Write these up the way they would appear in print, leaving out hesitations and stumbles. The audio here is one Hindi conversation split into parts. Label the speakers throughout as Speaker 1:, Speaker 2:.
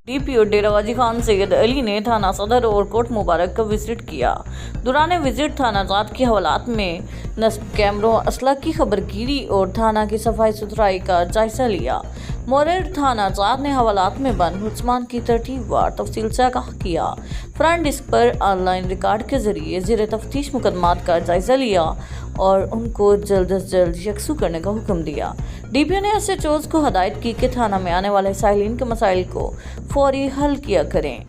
Speaker 1: डीपीओ डेरा गाजी खान सैयद अली ने थाना सदर और कोट मुबारक का विजिट किया। दौरान विजिट थाना जात की हवालात में नस्ब कैमरों, असला की खबरगिरी और थाना की सफाई सुथराई का जायजा लिया। मोरेर थाना जात ने हवालात में बंद मुलजमान की तरतीबवार तफसील से आगाह किया। फ्रंट डिस्क पर ऑनलाइन रिकॉर्ड के जरिए ज़ेरे तफ्तीश मुकदमात का जायजा लिया और उनको जल्द अज जल्द यकसू करने का हुक्म दिया। डीपीओ ने एसएचओज़ को हदायत की कि थाना में आने वाले साइलिन के मसाइल को फौरी हल किया करें।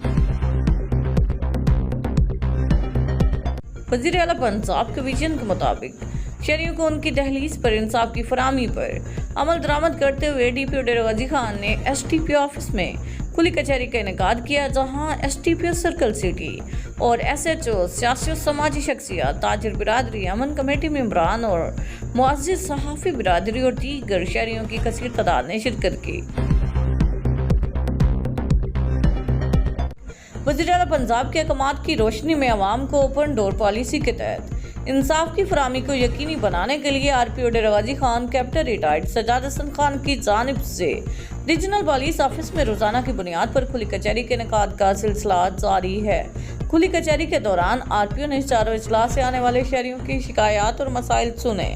Speaker 1: वज़ीर आला पंजाब के विजन के मुताबिक शहरियों को उनकी दहलीज पर इंसाफ की फराहमी पर अमल दरामद करते हुए डीपीओ डेरा गाजी खान ने एसटीपीओ ऑफिस में खुली कचहरी का इनेकाद किया, जहां एसटीपीओ सर्कल सिटी और एसएचओ, सियासी और समाजी शख्सियत, ताजिर बिरादरी, अमन कमेटी मेंबरान और मुअज़्ज़िज़ सहाफ़ी बिरादरी और दीगर शहरियों की कसीर तादाद ने शिरकत की। वज़ीर आला पंजाब के अहकामात की रोशनी में अवाम को ओपन डोर पॉलिसी के तहत इंसाफ की फराहमी को यकीनी बनाने के लिए आरपीओ डेरा गाजी खान कैप्टन रिटायर्ड सजाद हसन खान की जानिब से रीजनल पुलिस ऑफिस में रोजाना की बुनियाद पर खुली कचहरी के इनेकाद का सिलसिला जारी है। खुली कचहरी के दौरान आरपीओ ने चारों इजलास से आने वाले शहरियों की शिकायत और मसाइल सुने।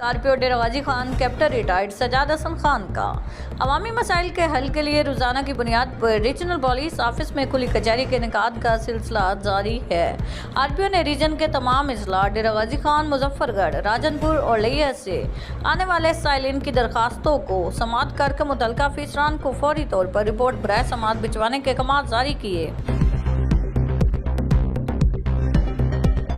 Speaker 1: आरपीओ डेरा गाजी खान कैप्टन रिटायर्ड सजाद हसन खान का अवामी मसाइल के हल के लिए रोजाना की बुनियाद पर रीजनल पुलिस ऑफिस में खुली कचहरी के इनेकाद का सिलसिला जारी है। आरपीओ ने रीजन के तमाम अजला डेरा गाजी खान, मुजफ्फरगढ़, राजनपुर और लिया से आने वाले साइलिन की दरखास्तों को समाअत करके मुतल्लिका अफसरान को फौरी तौर पर रिपोर्ट बराए समाअत भिजवाने के अहकाम जारी किए।